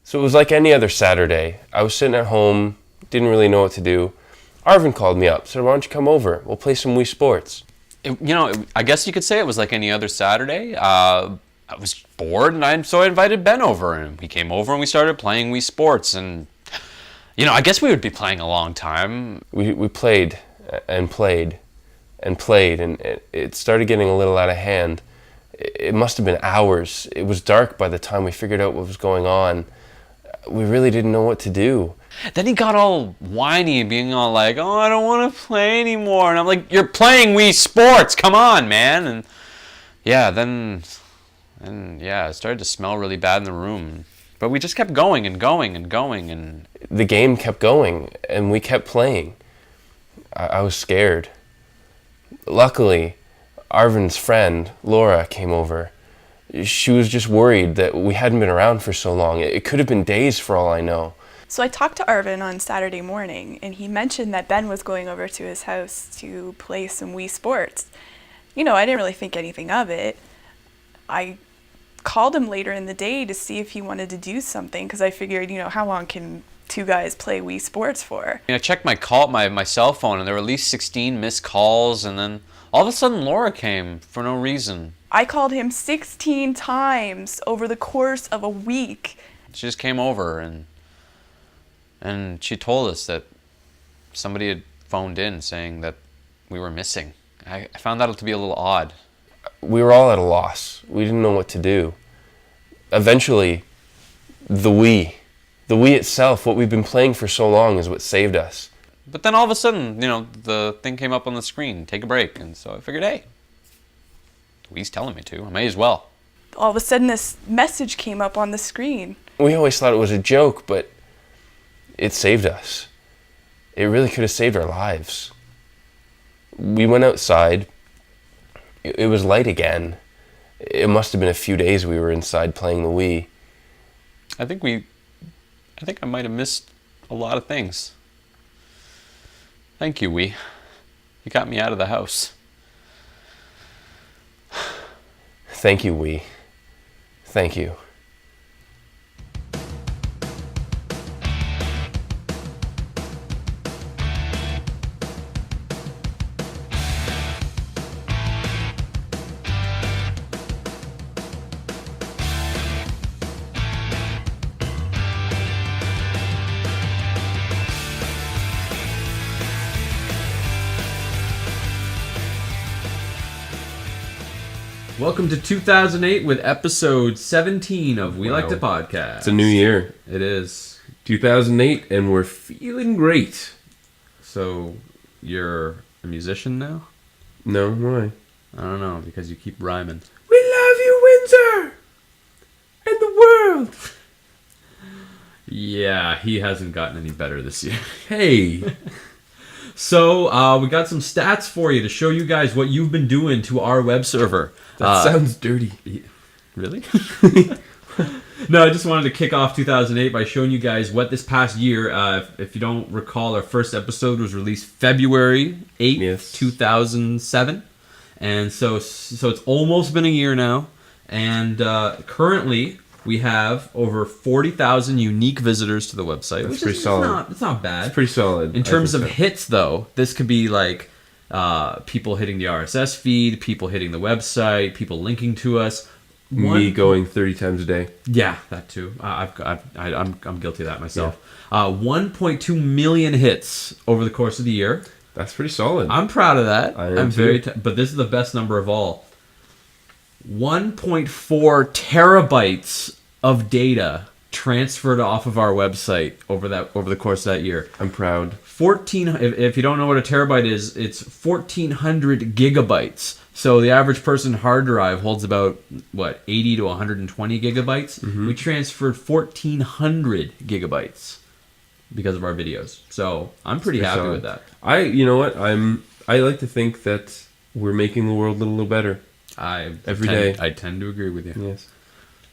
So it was like any other Saturday. I was sitting at home, didn't really know what to do. Arvin called me up, said, why don't you come over? We'll play some Wii Sports. I guess you could say it was like any other Saturday. I was bored, and so I invited Ben over, and he came over, and we started playing Wii Sports. And, I guess we would be playing a long time. We played and played and played, and it started getting a little out of hand. It must have been hours. It was dark by the time we figured out what was going on. We really didn't know what to do. Then he got all whiny, being all like, oh, I don't want to play anymore. And I'm like, you're playing Wii Sports. Come on, man. And it started to smell really bad in the room. But we just kept going and going and going. And the game kept going, and we kept playing. I was scared. Luckily, Arvin's friend, Laura, came over. She was just worried that we hadn't been around for so long. It could have been days for all I know. So I talked to Arvin on Saturday morning, and he mentioned that Ben was going over to his house to play some Wii Sports. I didn't really think anything of it. I called him later in the day to see if he wanted to do something, because I figured, how long can two guys play Wii Sports for? I checked my cell phone, and there were at least 16 missed calls, and then all of a sudden Laura came for no reason. I called him 16 times over the course of a week. She just came over, and she told us that somebody had phoned in saying that we were missing. I found that to be a little odd. We were all at a loss. We didn't know what to do. Eventually, the Wii itself, what we've been playing for so long, is what saved us. But then all of a sudden, the thing came up on the screen, take a break. And so I figured, hey, the Wii's telling me to. I may as well. All of a sudden, this message came up on the screen. We always thought it was a joke, but it saved us. It really could have saved our lives. We went outside. It was light again. It must have been a few days we were inside playing the Wii. I think I might have missed a lot of things. Thank you, Wii. You got me out of the house. Thank you, Wii. Thank you. Welcome to 2008 with episode 17 of We Like To Podcast. It's a new year. It is. 2008, and we're feeling great. So, you're a musician now? No, why? I don't know, because you keep rhyming. We love you, Windsor! And the world! Yeah, he hasn't gotten any better this year. Hey! So, we got some stats for you to show you guys what you've been doing to our web server. That sounds dirty. Really? No, I just wanted to kick off 2008 by showing you guys what this past year, if you don't recall, our first episode was released February 8th, Yes. 2007. And so it's almost been a year now. And currently, we have over 40,000 unique visitors to the website. That's pretty solid. It's not bad. It's pretty solid. In terms of hits, though, this could be like people hitting the RSS feed, people hitting the website, people linking to us. Me going 30 times a day. Yeah, that too. I'm guilty of that myself. 1.2 million hits over the course of the year. That's pretty solid. I'm proud of that. I'm too. But this is the best number of all. 1.4 terabytes of data transferred off of our website over the course of that year. I'm proud. 14. If you don't know what a terabyte is, it's 1,400 gigabytes. So the average person hard drive holds about 80 to 120 gigabytes. Mm-hmm. We transferred 1,400 gigabytes because of our videos. So I'm pretty happy solid. with that. You know what? I like to think that we're making the world a little better. Every day. I tend to agree with you. Yes.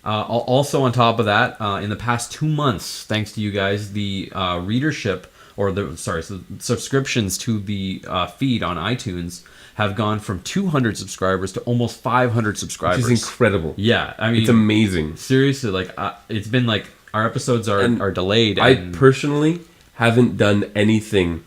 Also on top of that, in the past 2 months, thanks to you guys, the readership, or the subscriptions to the feed on iTunes have gone from 200 subscribers to almost 500 subscribers. Which is incredible. Yeah, I mean, it's amazing. Seriously, it's been Our episodes are delayed. I And personally haven't done anything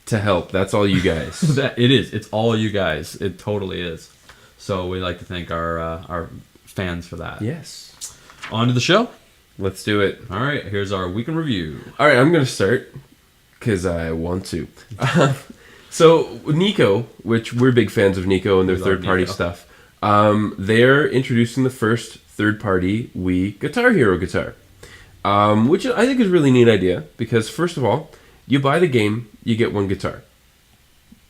to help. That's all you guys. it is. It's all you guys. It totally is. So we'd like to thank our fans for that. Yes. On to the show. Let's do it. All right, here's our week in review. All right, I'm going to start because I want to. So Nyko, which we're big fans of Nyko and their We love third-party Nyko. stuff, they're introducing the first third-party Wii Guitar Hero guitar, which I think is a really neat idea because, first of all, you buy the game, you get one guitar.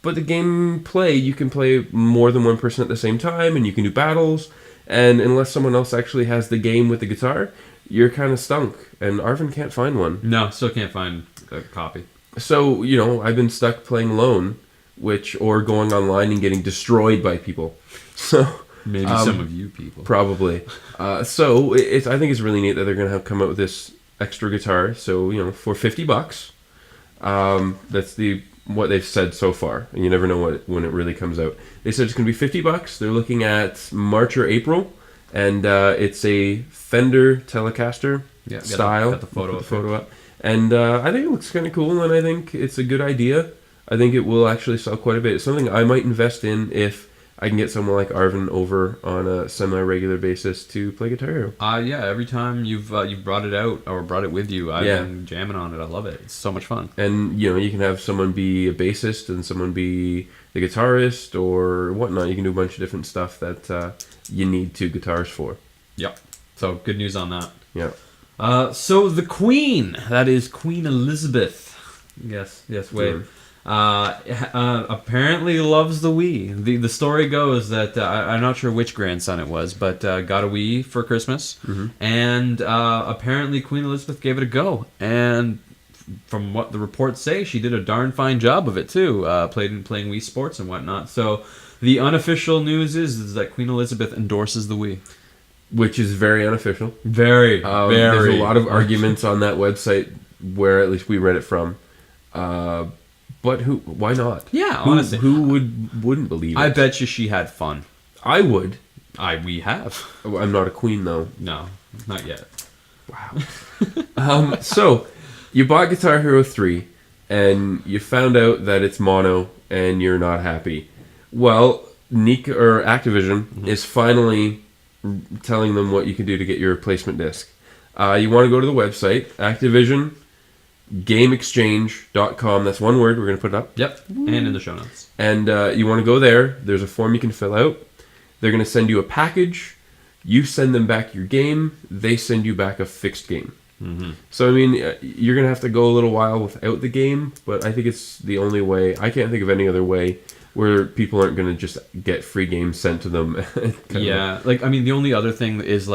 But the gameplay, you can play more than one person at the same time, and you can do battles, and unless someone else actually has the game with the guitar, you're kind of stunk, and Arvin can't find one. No, still can't find a copy. So, I've been stuck playing alone, or going online and getting destroyed by people. So Maybe some of you people. probably. So I think it's really neat that they're gonna come out with this extra guitar. So for $50, that's what they've said so far, and you never know when it really comes out. They said it's gonna be $50. They're looking at March or April, and it's a Fender Telecaster style. Got the photo up. And I think it looks kind of cool, and I think it's a good idea. I think it will actually sell quite a bit. It's something I might invest in if I can get someone like Arvin over on a semi-regular basis to play Guitar Hero. Yeah, every time you've brought it out or brought it with you, I've Yeah. been jamming on it. I love it. It's so much fun. And, you can have someone be a bassist and someone be the guitarist or whatnot. You can do a bunch of different stuff that you need two guitars for. Yep. So good news on that. Yeah. So the Queen, that is Queen Elizabeth. Yes, Wade. Apparently loves the Wii. The story goes that I'm not sure which grandson it was, but got a Wii for Christmas, and apparently Queen Elizabeth gave it a go. And from what the reports say, she did a darn fine job of it too. Playing Wii Sports and whatnot. So the unofficial news is that Queen Elizabeth endorses the Wii. Which is very unofficial. Very. There's a lot of arguments on that website where at least we read it from. But why not? Yeah, honestly. Who wouldn't believe it? I bet you she had fun. I would. We have. I'm not a queen, though. No, not yet. Wow. So, you bought Guitar Hero 3, and you found out that it's mono, and you're not happy. Well, Activision is finally telling them what you can do to get your replacement disc. You want to go to the website, Activision GameExchange.com. That's one word. We're going to put it up. Yep, and in the show notes. And you want to go there. There's a form you can fill out. They're going to send you a package. You send them back your game. They send you back a fixed game. So, I mean, you're going to have to go a little while without the game, but I think it's the only way. I can't think of any other way where people aren't going to just get free games sent to them. Yeah, the only other thing is,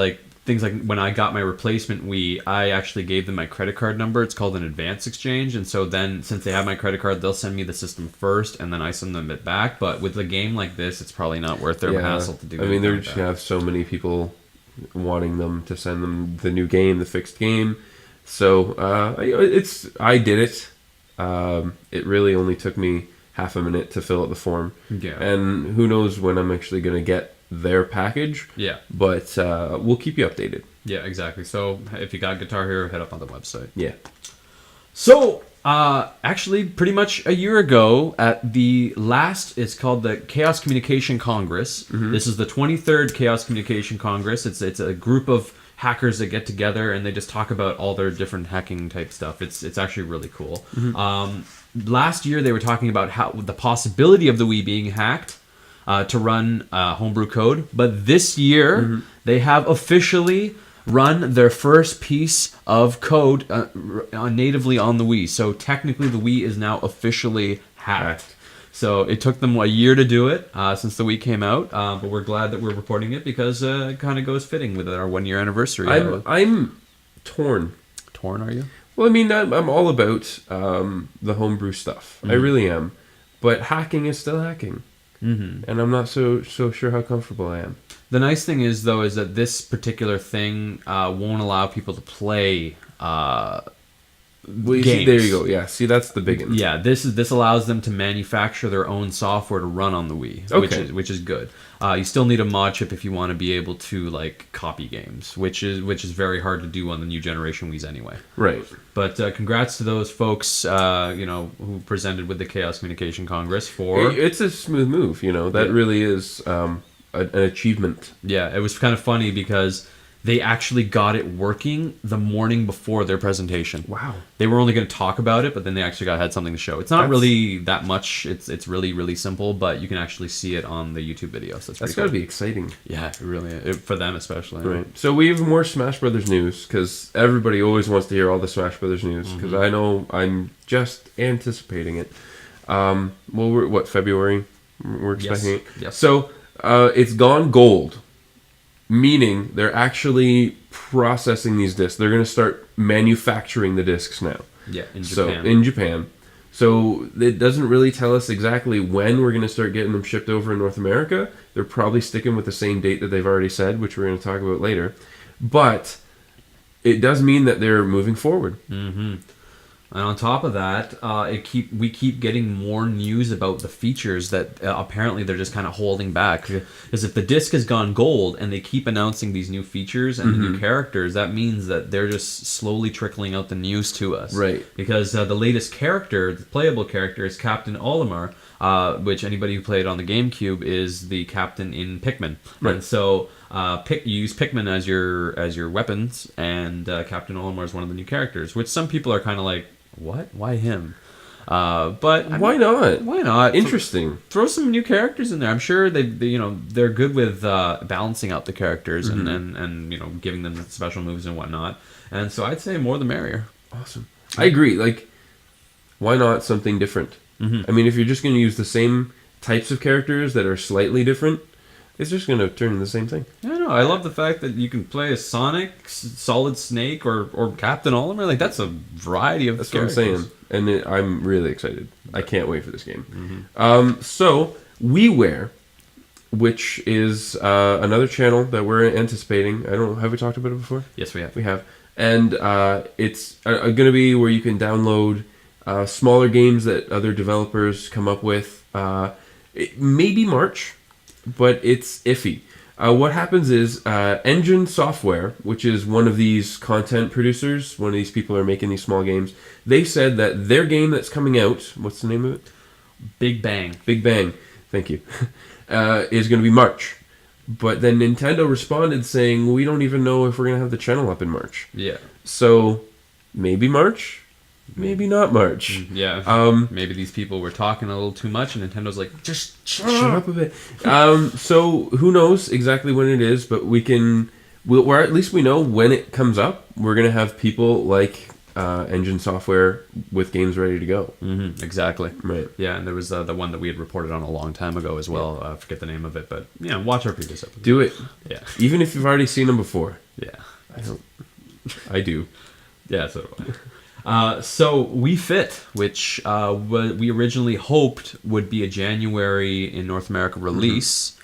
things like when I got my replacement Wii, I actually gave them my credit card number. It's called an advance exchange. And so then, since they have my credit card, they'll send me the system first, and then I send them it back. But with a game like this, it's probably not worth their hassle to do. I mean, they're just going to have so many people wanting them to send them the new game, the fixed game. So, I did it. It really only took me half a minute to fill out the form. Yeah. And who knows when I'm actually going to get their package. Yeah. But we'll keep you updated. Yeah, exactly. So if you got Guitar Hero, head up on the website. Yeah. So, actually, pretty much a year ago, at it's called the Chaos Communication Congress. This is the 23rd Chaos Communication Congress. It's a group of hackers that get together and they just talk about all their different hacking type stuff. It's actually really cool. Last year, they were talking about how the possibility of the Wii being hacked to run homebrew code. But this year, they have officially run their first piece of code natively on the Wii. So technically, the Wii is now officially hacked. So it took them a year to do it since the Wii came out. But we're glad that we're reporting it because it kind of goes fitting with our 1 year anniversary. I'm torn. Torn, are you? Well, I mean, I'm all about the homebrew stuff. I really am. But hacking is still hacking. And I'm not so sure how comfortable I am. The nice thing is, though, is that this particular thing won't allow people to play Well, games. there you go. Yeah, see, that's the big one. Yeah, this allows them to manufacture their own software to run on the Wii, which is good. You still need a mod chip if you want to be able to like copy games, which is very hard to do on the new generation Wii's anyway. Right. But congrats to those folks, who presented with the Chaos Communication Congress for. It's a smooth move, That really is an achievement. Yeah, it was kind of funny because they actually got it working the morning before their presentation. Wow. They were only going to talk about it, but then they actually had something to show. It's not really that much. It's really, really simple, but you can actually see it on the YouTube videos. That's got to be exciting. Yeah, it really is. For them especially. Right. So we have more Smash Brothers news, because everybody always wants to hear all the Smash Brothers news, because I know I'm just anticipating it. We're, February? We're expecting it. Yes. So it's gone gold. Meaning they're actually processing these discs. They're going to start manufacturing the discs now. Yeah, in Japan. So it doesn't really tell us exactly when we're going to start getting them shipped over in North America. They're probably sticking with the same date that they've already said, which we're going to talk about later. But it does mean that they're moving forward. Mm-hmm. And on top of that, we keep getting more news about the features that apparently they're just kind of holding back. Because if the disc has gone gold and they keep announcing these new features and the new characters, that means that they're just slowly trickling out the news to us. Right. Because the latest character, the playable character, is Captain Olimar, which anybody who played on the GameCube is the captain in Pikmin. Right. And so you use Pikmin as your weapons, and Captain Olimar is one of the new characters, which some people are kind of like, what? Why him? But why not? Why not? Interesting. Throw some new characters in there. I'm sure they're good with balancing out the characters and giving them special moves and whatnot. And so I'd say more the merrier. Awesome. I agree. Like, why not something different? I mean, if you're just going to use the same types of characters that are slightly different, it's just going to turn into the same thing. I know. I love the fact that you can play as Sonic, Solid Snake, or Captain Olimar. Like, that's a variety of characters. What I'm saying. And I'm really excited. I can't wait for this game. So, WiiWare, which is another channel that we're anticipating. Have we talked about it before? Yes, we have. We have. And it's going to be where you can download smaller games that other developers come up with. It may be March, but it's iffy. What happens is Engine Software, which is one of these content producers, one of these people who are making these small games, they said that their game that's coming out, what's the name of it? Big Bang. Big Bang, thank you, is going to be March. But then Nintendo responded saying, we don't even know if we're going to have the channel up in March. Yeah. So, maybe March, maybe not March. Yeah. Maybe these people were talking a little too much, and Nintendo's like, just shut up a bit. So who knows exactly when it is, but or at least we know when it comes up. We're gonna have people like Engine Software with games ready to go. Mm-hmm, exactly. Right. Yeah, and there was the one that we had reported on a long time ago as well. I forget the name of it, but watch our previous episode. Do it. Yeah. Even if you've already seen them before. Yeah. I do. Yeah, so do I. So Wii Fit, which we originally hoped would be a January in North America release,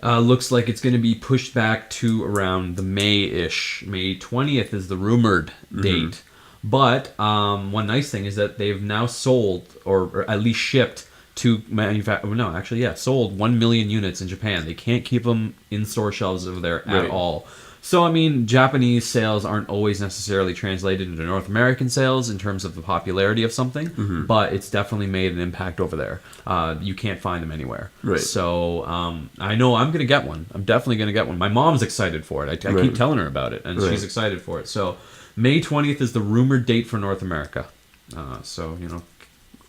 looks like it's going to be pushed back to around the May-ish. May 20th is the rumored date. But one nice thing is that they've now sold, or at least shipped, sold 1 million units in Japan. They can't keep them in store shelves over there at all. So, I mean, Japanese sales aren't always necessarily translated into North American sales in terms of the popularity of something, but it's definitely made an impact over there. You can't find them anywhere. Right. So, I know I'm going to get one. I'm definitely going to get one. My mom's excited for it. I keep telling her about it, and she's excited for it. So, May 20th is the rumored date for North America. Oh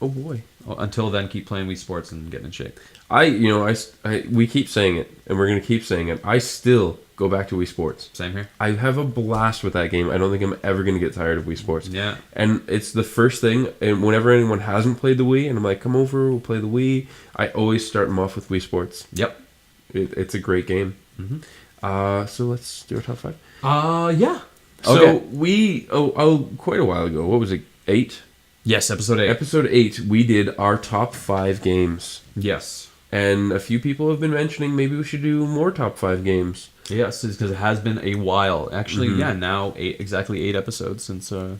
boy. Until then, keep playing Wii Sports and getting in shape. We keep saying it, and we're going to keep saying it. I still go back to Wii Sports. Same here. I have a blast with that game. I don't think I'm ever going to get tired of Wii Sports. Yeah. And it's the first thing, and whenever anyone hasn't played the Wii, and I'm like, come over, we'll play the Wii, I always start them off with Wii Sports. Yep. It's a great game. So let's do our top 5. Yeah. So quite a while ago, what was it, 8? Yes, episode 8. Episode 8, we did our top 5 games. Yes. And a few people have been mentioning maybe we should do more top 5 games. Yes, because it has been a while. Actually, now exactly 8 episodes since... Wow,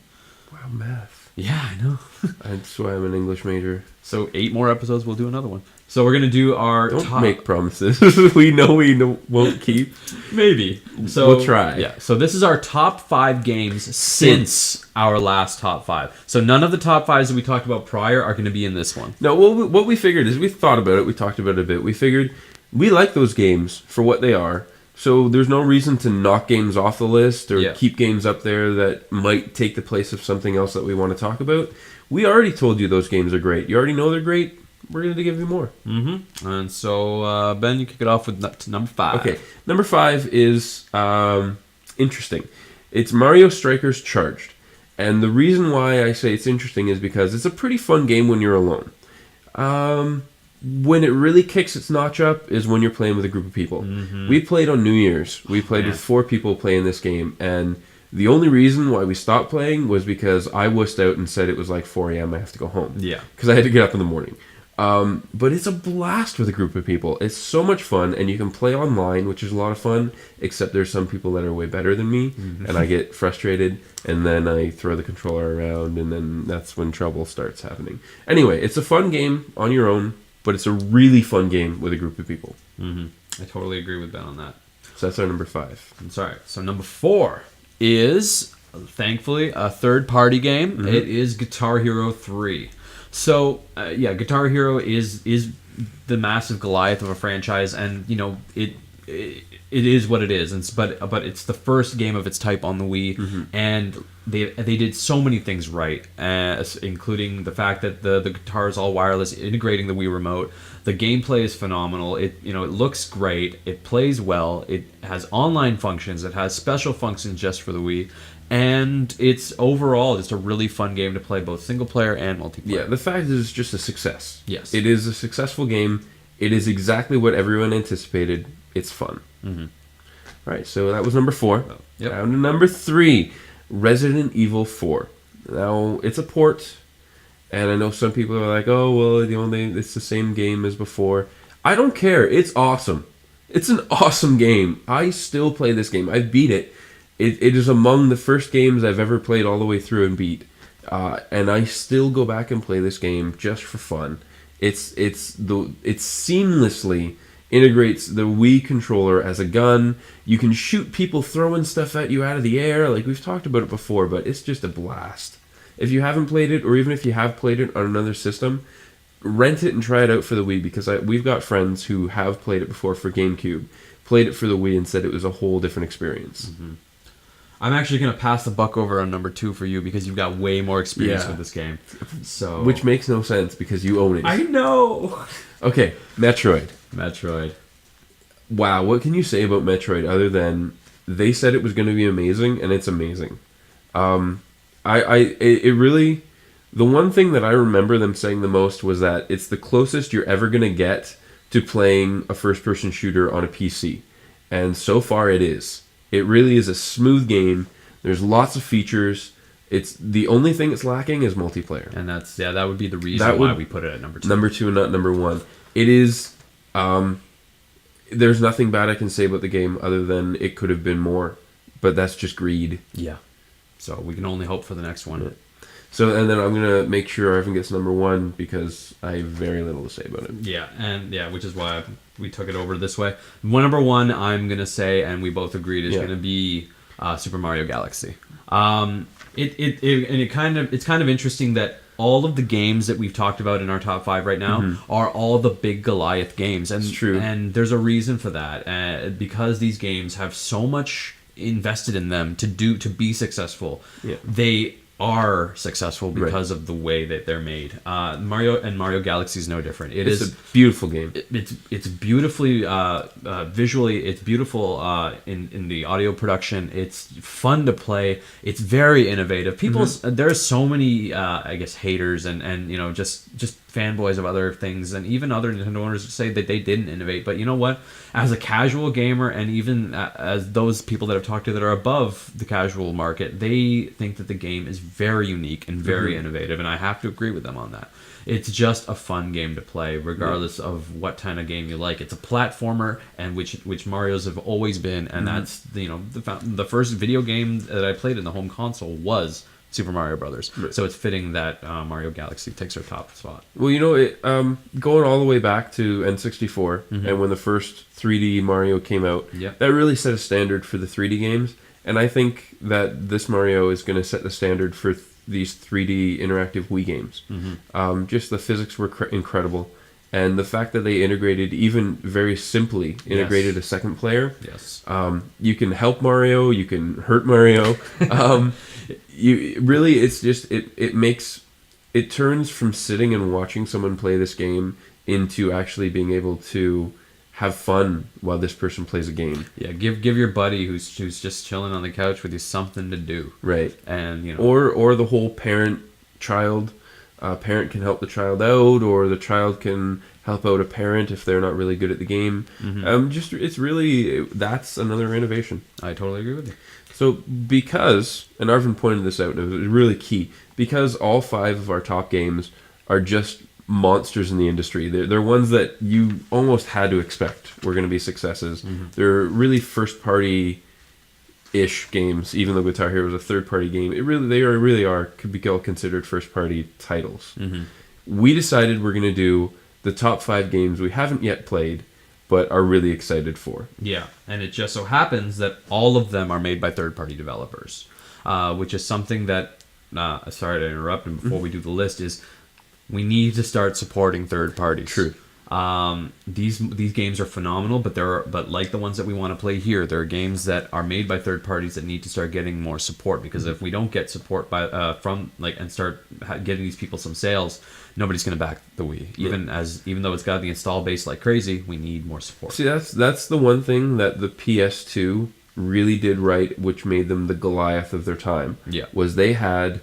math. Yeah, I know. That's why I'm an English major. So 8 more episodes, we'll do another one. So we're going to do our Don't top... make promises. we know won't keep. Maybe. So We'll try. Yeah. So this is our top 5 games since our last top 5. So none of the top 5s that we talked about prior are going to be in this one. No, what we figured is we thought about it. We talked about it a bit. We figured we like those games for what they are. So there's no reason to knock games off the list or keep games up there that might take the place of something else that we want to talk about. We already told you those games are great. You already know they're great. We're going to give you more. Mm-hmm. And so, Ben, you kick it off with number 5. Okay. Number 5 is interesting. It's Mario Strikers Charged. And the reason why I say it's interesting is because it's a pretty fun game when you're alone. When it really kicks its notch up is when you're playing with a group of people. Mm-hmm. We played on New Year's. We played with 4 people playing this game. And the only reason why we stopped playing was because I wussed out and said it was like 4 a.m. I have to go home. Yeah. Because I had to get up in the morning. But it's a blast with a group of people. It's so much fun, and you can play online, which is a lot of fun, except there's some people that are way better than me, and I get frustrated, and then I throw the controller around, and then that's when trouble starts happening. Anyway, it's a fun game on your own, but it's a really fun game with a group of people. I totally agree with Ben on that. So that's our number 5. I'm sorry. So number 4 is, thankfully, a third-party game. It is Guitar Hero 3. So, Guitar Hero is the massive Goliath of a franchise, and you know it is what it is. But it's the first game of its type on the Wii, and they did so many things right, including the fact that the guitar is all wireless, integrating the Wii remote. The gameplay is phenomenal. It looks great. It plays well. It has online functions. It has special functions just for the Wii. And it's overall just a really fun game to play, both single player and multiplayer. Yeah, the fact is it's just a success. Yes. It is a successful game. It is exactly what everyone anticipated. It's fun. All right, so that was number 4. Yep. Down to number 3, Resident Evil 4. Now, it's a port, and I know some people are like, oh, well, it's the same game as before. I don't care. It's awesome. It's an awesome game. I still play this game. I beat it. It is among the first games I've ever played all the way through and beat, and I still go back and play this game just for fun. It seamlessly integrates the Wii controller as a gun. You can shoot people throwing stuff at you out of the air, like we've talked about it before, but it's just a blast. If you haven't played it, or even if you have played it on another system, rent it and try it out for the Wii, because we've got friends who have played it before for GameCube, played it for the Wii, and said it was a whole different experience. I'm actually going to pass the buck over on number 2 for you because you've got way more experience with this game. So, which makes no sense because you own it. I know. Okay, Metroid. Wow, what can you say about Metroid other than they said it was going to be amazing, and it's amazing. It really, the one thing that I remember them saying the most was that it's the closest you're ever going to get to playing a first-person shooter on a PC, and so far it is. It really is a smooth game. There's lots of features. It's the only thing it's lacking is multiplayer. And that would be the reason why we put it at number 2. Number 2, not number 1. It is. There's nothing bad I can say about the game other than it could have been more, but that's just greed. Yeah. So we can only hope for the next one. Yeah. So, and then I'm gonna make sure Arvin gets number 1 because I have very little to say about it. Yeah, which is why we took it over this way. Number 1, I'm gonna say, and we both agreed, is gonna be Super Mario Galaxy. It's kind of interesting that all of the games that we've talked about in our top 5 right now are all the big Goliath games, and it's true. And there's a reason for that, because these games have so much invested in them to be successful. Yeah. They are successful because of the way that they're made. Mario Galaxy is no different. It's a beautiful game. It's beautifully visually. It's beautiful in the audio production. It's fun to play. It's very innovative. There's so many I guess haters and just fanboys of other things, and even other Nintendo owners say that they didn't innovate. But you know what? As a casual gamer, and even as those people that I've talked to that are above the casual market, they think that the game is very unique and very innovative, and I have to agree with them on that. It's just a fun game to play, regardless of what kind of game you like. It's a platformer, and which Mario's have always been, and that's the first video game that I played in the home console was Super Mario Brothers. So it's fitting that Mario Galaxy takes our top spot. Well, going all the way back to N64 and when the first 3D Mario came out, that really set a standard for the 3D games. And I think that this Mario is going to set the standard for these 3D interactive Wii games. Just the physics were incredible. And the fact that they integrated, even very simply, a second player. Yes. You can help Mario, you can hurt Mario. It turns from sitting and watching someone play this game into actually being able to have fun while this person plays a game. Yeah, give your buddy who's just chilling on the couch with you something to do. Right. And or the whole parent-child. Parent can help the child out, or the child can help out a parent if they're not really good at the game. That's another innovation. I totally agree with you. So because, and Arvin pointed this out, and it was really key, because all 5 of our top games are just monsters in the industry. They're ones that you almost had to expect were going to be successes. They're really first-party-ish games, even though Guitar Hero is a third-party game. They really could be all considered first-party titles. We decided we're going to do the top 5 games we haven't yet played, but are really excited for. Yeah, and it just so happens that all of them are made by third-party developers, which is something that, sorry to interrupt, and before we do the list, is we need to start supporting third parties. True. These games are phenomenal, but like the ones that we want to play here, there are games that are made by third parties that need to start getting more support, because if we don't get support and start getting these people some sales, nobody's going to back the Wii. Even though it's got the install base like crazy, we need more support. See, that's the one thing that the PS2 really did right, which made them the Goliath of their time. Yeah. Was they had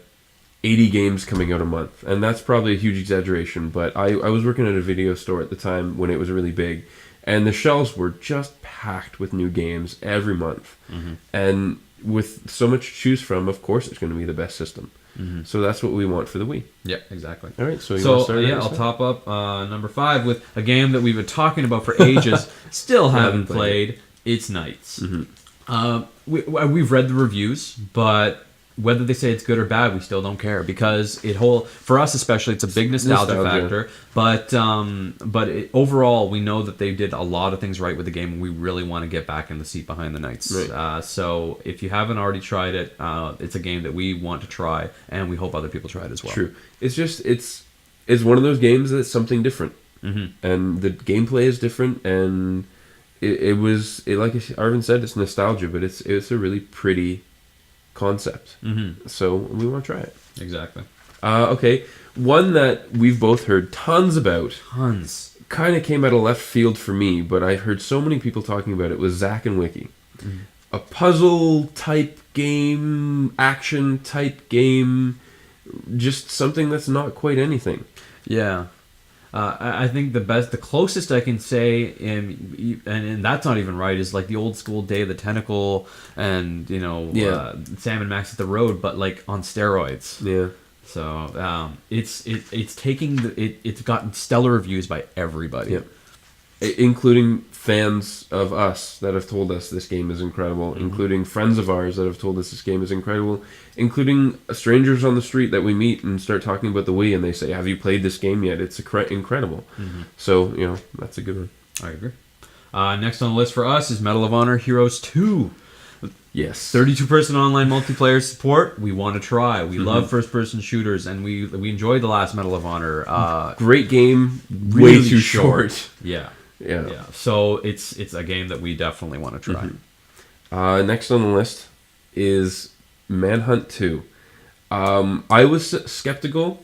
80 games coming out a month. And that's probably a huge exaggeration, but I was working at a video store at the time when it was really big, and the shelves were just packed with new games every month. And with so much to choose from, of course it's going to be the best system. So that's what we want for the Wii. Yeah, exactly. All right, so you want to start? I'll top up number 5 with a game that we've been talking about for ages, still haven't played. It's Knights. We've read the reviews, but whether they say it's good or bad, we still don't care, because for us especially, it's a big nostalgia factor. But overall, we know that they did a lot of things right with the game, and we really want to get back in the seat behind the Knights. Right. So if you haven't already tried it, it's a game that we want to try, and we hope other people try it as well. True. It's just it's one of those games that's something different, and the gameplay is different, and it like Arvin said, it's nostalgia, but it's a really pretty concept. So we want to try it. Exactly. Okay, one that we've both heard tons about. Kind of came out of left field for me, but I heard so many people talking about it, was Zack and Wiki. A puzzle type game, action type game, just something that's not quite anything. Yeah. I think the closest I can say, and that's not even right, is like the old school Day of the Tentacle and Sam and Max at the Road, but like on steroids. Yeah. So it's gotten stellar reviews by everybody. Yep. Including fans of us that have told us this game is incredible, including friends of ours that have told us this game is incredible, including strangers on the street that we meet and start talking about the Wii, and they say, "Have you played this game yet? It's incredible." So, that's a good one. I agree. Next on the list for us is Medal of Honor Heroes 2. Yes. 32-person online multiplayer support. We want to try. We love first-person shooters, and we enjoyed the last Medal of Honor. Great game, really way too short. Yeah. Yeah. So it's a game that we definitely want to try. Next on the list is Manhunt 2. I was skeptical,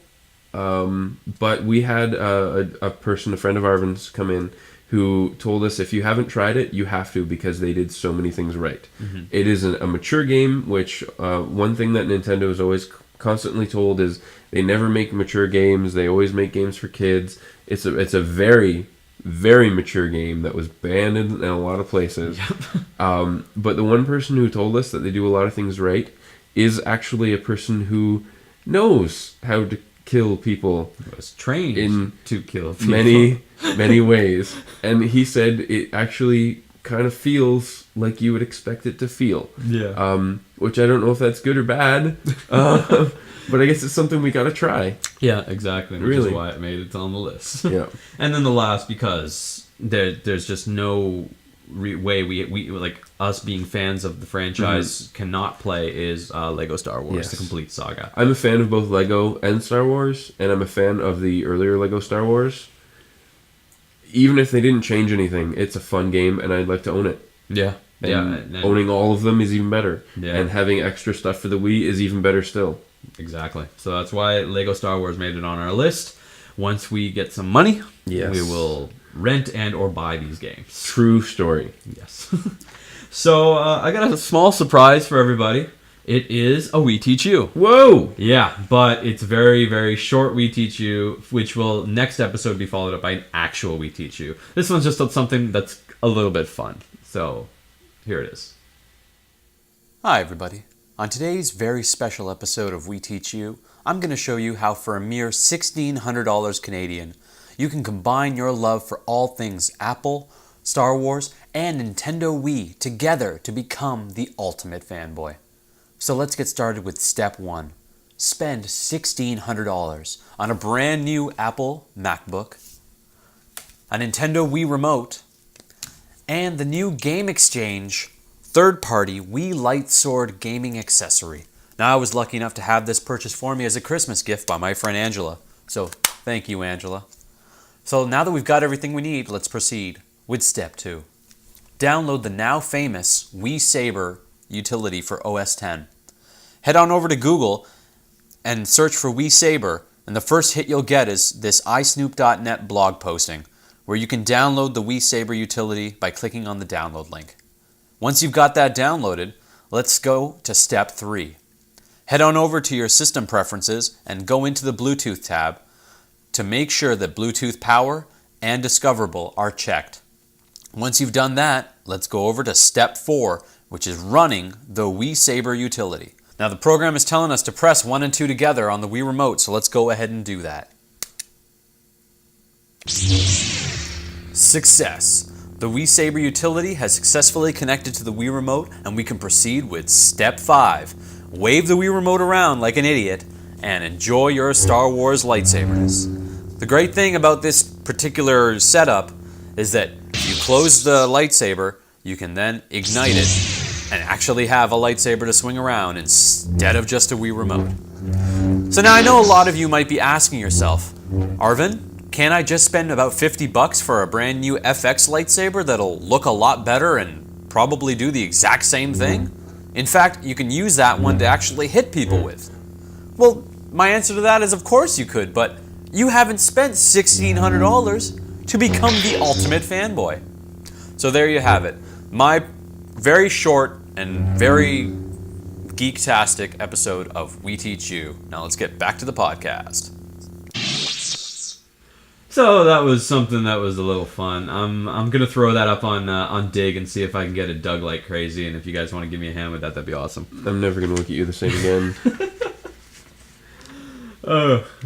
but we had a friend of Arvin's come in who told us, if you haven't tried it, you have to, because they did so many things right. It is a mature game, which one thing that Nintendo is always constantly told is they never make mature games. They always make games for kids. It's a very, very mature game that was banned in a lot of places. But the one person who told us that they do a lot of things right is actually a person who knows how to kill people. Was trained to kill people. many ways. And he said it actually kind of feels like you would expect it to feel. Yeah. Which I don't know if that's good or bad, but I guess it's something we gotta try. Yeah, exactly. Which Really? is why it made it on the list. Yeah. And then the last, because there's just no way we like us being fans of the franchise cannot play is Lego Star Wars, Yes. the complete saga. I'm a fan of both Lego and Star Wars, and I'm a fan of the earlier Lego Star Wars. Even if they didn't change anything, it's a fun game, and I'd like to own it. Yeah. And owning all of them is even better. Yeah. And having extra stuff for the Wii is even better still. Exactly. So that's why Lego Star Wars made it on our list. Once we get some money, Yes. we will rent and or buy these games. True story. Yes. So I got a small surprise for everybody. It is a Wii Teach You. Whoa! Yeah, but it's very, very short Wii Teach You, which will next episode be followed up by an actual Wii Teach You. This one's just something that's a little bit fun. So here it is. Hi everybody. On today's very special episode of We Teach You, I'm going to show you how for a mere $1,600 Canadian, you can combine your love for all things Apple, Star Wars, and Nintendo Wii together to become the ultimate fanboy. So let's get started with step 1. Spend $1,600 on a brand new Apple MacBook, a Nintendo Wii remote, and the new Game Exchange third-party Wii Light Sword gaming accessory. Now, I was lucky enough to have this purchased for me as a Christmas gift by my friend Angela. So, thank you, Angela. So, now that we've got everything we need, let's proceed with step 2. Download the now famous Wii Saber utility for OS X. Head on over to Google and search for Wii Saber, and the first hit you'll get is this iSnoop.net blog posting, where you can download the Wii Saber utility by clicking on the download link. Once you've got that downloaded, let's go to step 3. Head on over to your system preferences and go into the Bluetooth tab to make sure that Bluetooth power and discoverable are checked. Once you've done that, let's go over to step 4, which is running the Wii Saber utility. Now the program is telling us to press 1 and 2 together on the Wii Remote, so let's go ahead and do that. Success! The Wii Saber utility has successfully connected to the Wii Remote, and we can proceed with step 5. Wave the Wii Remote around like an idiot and enjoy your Star Wars lightsabers. The great thing about this particular setup is that if you close the lightsaber, you can then ignite it and actually have a lightsaber to swing around instead of just a Wii Remote. So now I know a lot of you might be asking yourself, Arvin, can't I just spend about $50 for a brand new FX lightsaber that'll look a lot better and probably do the exact same thing? In fact, you can use that one to actually hit people with. Well, my answer to that is of course you could, but you haven't spent $1,600 to become the ultimate fanboy. So there you have it. My very short and very geek-tastic episode of We Teach You. Now let's get back to the podcast. So that was something that was a little fun. I'm gonna throw that up on Dig and see if I can get it dug like crazy. And if you guys want to give me a hand with that, that'd be awesome. I'm never going to look at you the same again.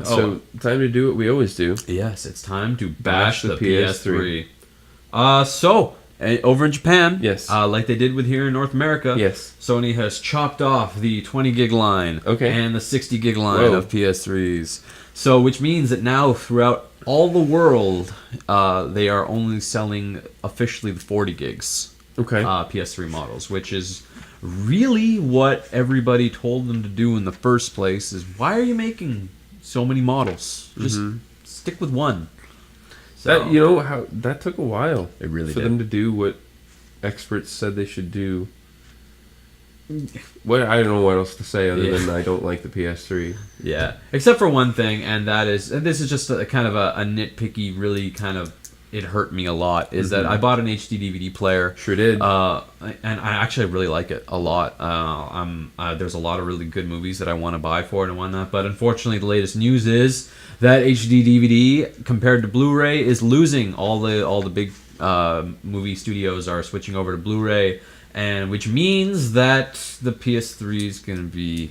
So, time to do what we always do. Yes, it's time to bash the PS3. PS3. Over in Japan, Yes. like they did with here in North America, Yes. Sony has chopped off the 20 gig line and the 60 gig line Whoa. of PS3s. So, which means that now throughout all the world, they are only selling officially the 40 gigs PS3 models, which is really what everybody told them to do in the first place. Is why are you making so many models? Just stick with one. So, That that took a while. It really for did. them to do what experts said they should do. What I don't know what else to say other than I don't like the PS3. Yeah, except for one thing, and that is, and this is just a kind of a nitpicky, really kind of, it hurt me a lot, is that I bought an HD DVD player. Sure did. And I actually really like it a lot. There's a lot of really good movies that I want to buy for it and whatnot, but unfortunately the latest news is that HD DVD compared to Blu-ray is losing. All the big movie studios are switching over to Blu-ray, and which means that the PS3 is going to be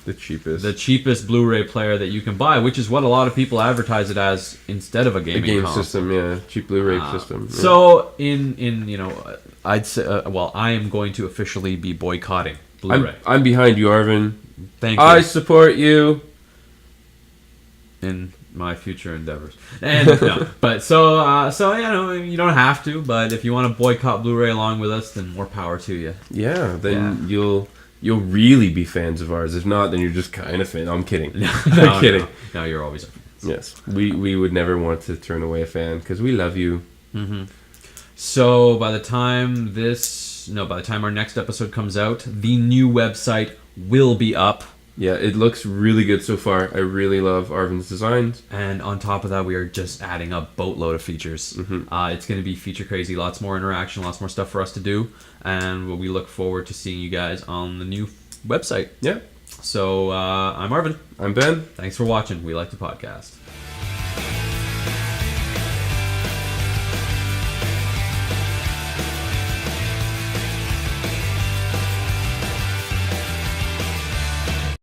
The cheapest. The cheapest Blu-ray player that you can buy, which is what a lot of people advertise it as instead of a gaming game console. system, yeah. Cheap Blu-ray system. Yeah. So in I'd say I am going to officially be boycotting Blu-ray. I'm behind you, Arvin. Thank you. I support you in my future endeavors. And no, but so you don't have to, but if you want to boycott Blu-ray along with us, then more power to you. Yeah, then you'll really be fans of ours. If not, then you're just kind of fan. No, I'm kidding. I'm kidding. No, you're always a fan. Yes, we would never want to turn away a fan because we love you. Mm-hmm. So by the time our next episode comes out, the new website will be up. Yeah, it looks really good so far. I really love Arvin's designs. And on top of that, we are just adding a boatload of features. Mm-hmm. It's going to be feature crazy. Lots more interaction, lots more stuff for us to do. And we look forward to seeing you guys on the new website. Yeah. So I'm Arvin. I'm Ben. Thanks for watching. We Like to Podcast.